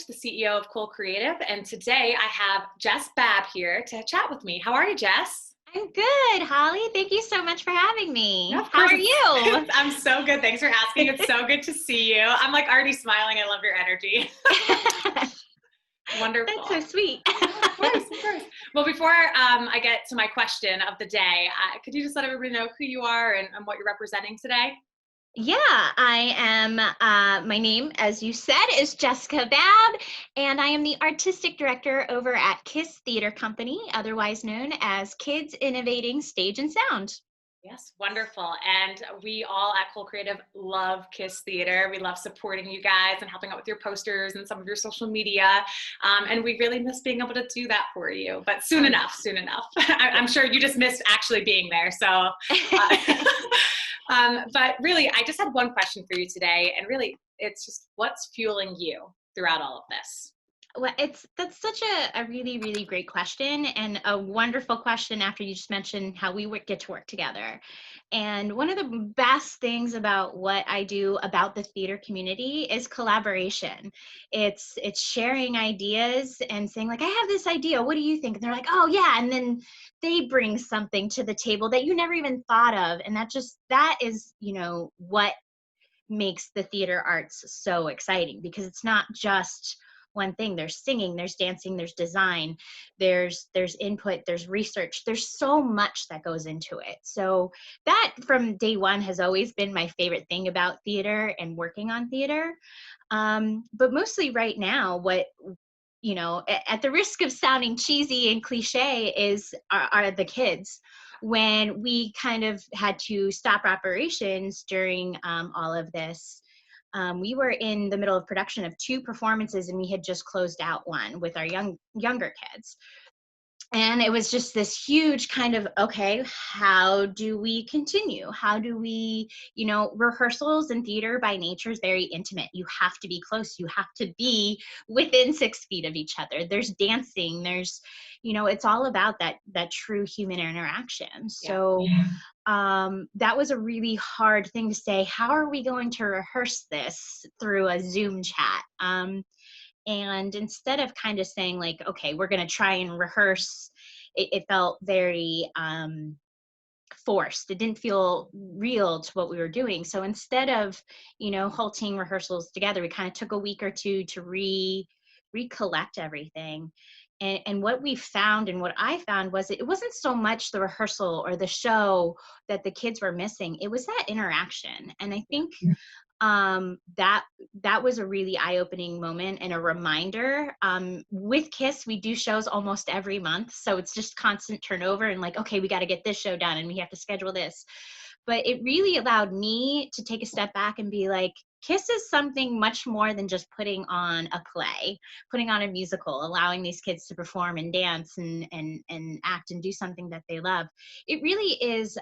the CEO of Cool Creative, and today I have Jess Baab here to chat with me. How are you, Jess? I'm good, Holly. Thank you so much for having No, me. of How course. are you? I'm so good. Thanks for asking. It's so good to see you. I'm like already smiling. I love your energy. That's so Wonderful. sweet. Yeah, of course, of course. Well, before I get to my question of the day, could you just let everybody know who you are and what you're representing today? Yeah, I am. My name, as you said, is Jessica Babb, and I am the artistic director over at KISS Theater Company, otherwise known as Kids Innovating Stage and Sound. Yes, wonderful. And we all at Cool Creative love KISS Theater. We love supporting you guys and helping out with your posters and some of your social media. And we really miss being able to do that for you. But soon Oh, enough, soon enough. I'm sure you just missed actually being there. So, yeah. but really, I just had one question for you today. And really, it's just what's fueling you throughout all of this? Well, that's such a really, really great question and a wonderful question after you just mentioned how we get to work together. And one of the best things about what I do about the theater community is collaboration. It's sharing ideas and saying like, I have this idea. What do you think? And they're like, oh yeah. And then they bring something to the table that you never even thought of. And that is, what makes the theater arts so exciting because it's not just one thing. There's singing, there's dancing, there's design, there's input, there's research, there's so much that goes into it. So that from day one has always been my favorite thing about theater and working on theater. But mostly right now, what at the risk of sounding cheesy and cliche are the kids. When we kind of had to stop operations during all of this, we were in the middle of production of two performances, and we had just closed out one with our younger kids. And it was just this huge kind of, okay, how do we continue? How do we, rehearsals and theater by nature is very intimate. You have to be close. You have to be within 6 feet of each other. There's dancing. It's all about that true human interaction. Yeah. So that was a really hard thing to say. How are we going to rehearse this through a Zoom chat? And instead of kind of saying like, okay, we're going to try and rehearse, it felt very forced. It didn't feel real to what we were doing. So instead of, halting rehearsals together, we kind of took a week or two to recollect everything. And what we found and what I found was it wasn't so much the rehearsal or the show that the kids were missing. It was that interaction. And I think that was a really eye-opening moment and a reminder. With KISS, we do shows almost every month, so it's just constant turnover and like, okay, we got to get this show done and we have to schedule this. But it really allowed me to take a step back and be like, KISS is something much more than just putting on a play, putting on a musical, allowing these kids to perform and dance and act and do something that they love. It really is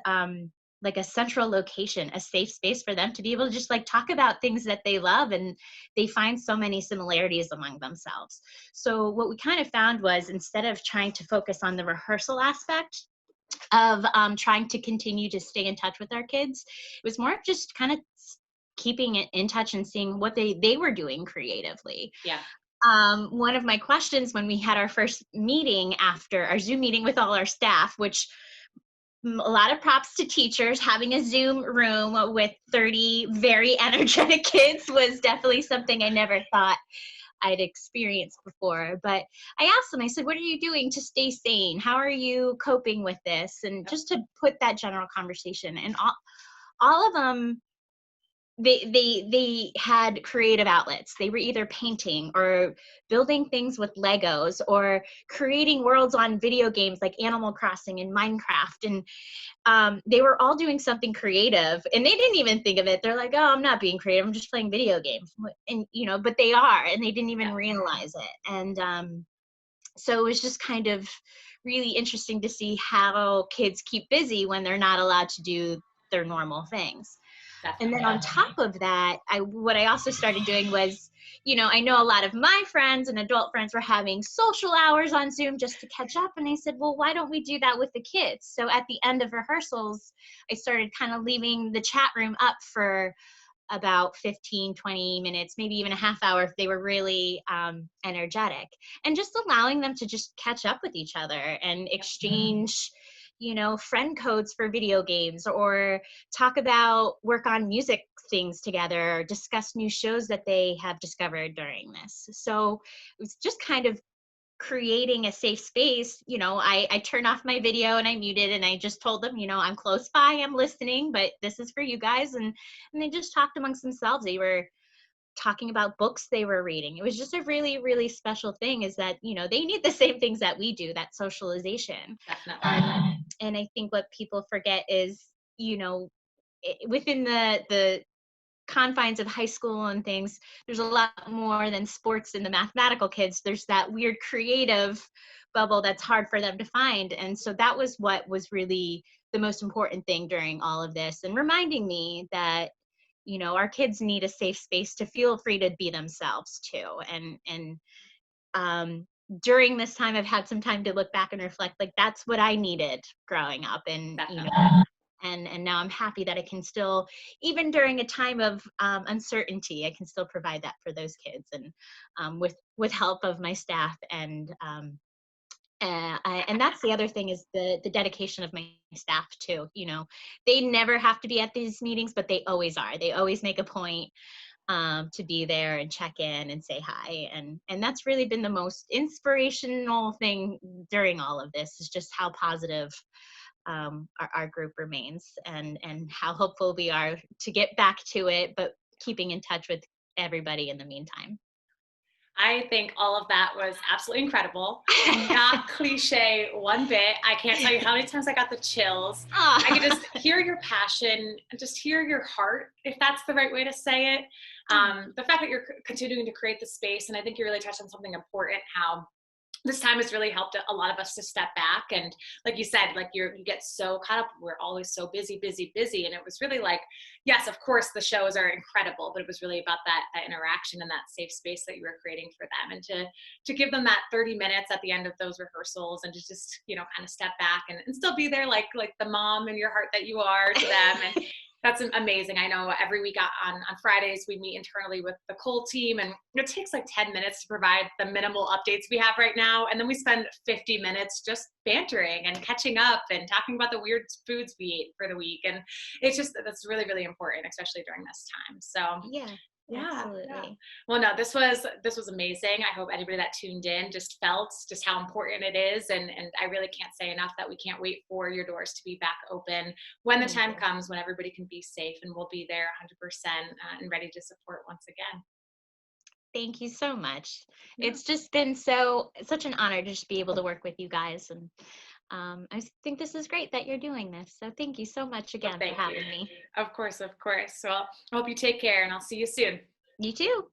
like a central location, a safe space for them to be able to just like talk about things that they love, and they find so many similarities among themselves. So what we kind of found was, instead of trying to focus on the rehearsal aspect of trying to continue to stay in touch with our kids, it was more of just kind of keeping it in touch and seeing what they were doing creatively. Yeah. One of my questions when we had our first meeting after our Zoom meeting with all our staff, which a lot of props to teachers, having a Zoom room with 30 very energetic kids was definitely something I never thought I'd experienced before. But I asked them, I said, what are you doing to stay sane? How are you coping with this? And just to put that general conversation, and all of them, they had creative outlets. They were either painting or building things with Legos or creating worlds on video games like Animal Crossing and Minecraft. And they were all doing something creative, and they didn't even think of it. They're like, oh, I'm not being creative, I'm just playing video games. And but they are, and they didn't even realize it. And so it was just kind of really interesting to see how kids keep busy when they're not allowed to do their normal things. And then Definitely. on top of that, what I also started doing was, I know a lot of my friends and adult friends were having social hours on Zoom just to catch up. And I said, well, why don't we do that with the kids? So at the end of rehearsals, I started kind of leaving the chat room up for about 15, 20 minutes, maybe even a half hour if they were really energetic. And just allowing them to just catch up with each other and exchange, friend codes for video games, or talk about work on music things together, or discuss new shows that they have discovered during this. So it was just kind of creating a safe space. I turned off my video and I muted, and I just told them, I'm close by, I'm listening, but this is for you guys. And they just talked amongst themselves. They were talking about books they were reading. It was just a really, really special thing, is that, they need the same things that we do, that socialization. Definitely. And I think what people forget is, within the confines of high school and things, there's a lot more than sports and the mathematical kids. There's that weird creative bubble that's hard for them to find. And so that was what was really the most important thing during all of this, and reminding me that, our kids need a safe space to feel free to be themselves too. And during this time, I've had some time to look back and reflect, like, that's what I needed growing up. And Definitely. and now I'm happy that I can still, even during a time of uncertainty, I can still provide that for those kids, and with help of my staff. And that's the other thing, is the dedication of my staff too. They never have to be at these meetings, but they always are. They always make a point to be there and check in and say hi. And that's really been the most inspirational thing during all of this, is just how positive our group remains, and how hopeful we are to get back to it, but keeping in touch with everybody in the meantime. I think all of that was absolutely incredible. Not cliche one bit. I can't tell you how many times I got the chills. I could just Ah, hear your passion and just hear your heart, if that's the right way to say it. The fact that you're continuing to create the space, and I think you really touched on something important, how this time has really helped a lot of us to step back. And like you said, like you get so caught up, we're always so busy, busy, busy. And it was really like, yes, of course the shows are incredible, but it was really about that interaction and that safe space that you were creating for them. And to give them that 30 minutes at the end of those rehearsals, and to just, kind of step back and still be there, like the mom in your heart that you are to them. And that's amazing. I know every week on Fridays, we meet internally with the Cole team, and it takes like 10 minutes to provide the minimal updates we have right now. And then we spend 50 minutes just bantering and catching up and talking about the weird foods we ate for the week. And it's just, that's really, really important, especially during this time. So yeah, yeah, yeah. absolutely. Well, no, this was amazing. I hope anybody that tuned in just felt just how important it is, and I really can't say enough that we can't wait for your doors to be back open when the Thank time you. comes, when everybody can be safe, and we'll be there 100% and ready to support once again. Thank you so much. Yeah. It's just been such an honor to just be able to work with you guys. And I think this is great that you're doing this. So thank you so much Well, again for thank you. having me. Of course, of course. Well, I hope you take care, and I'll see you soon. You too.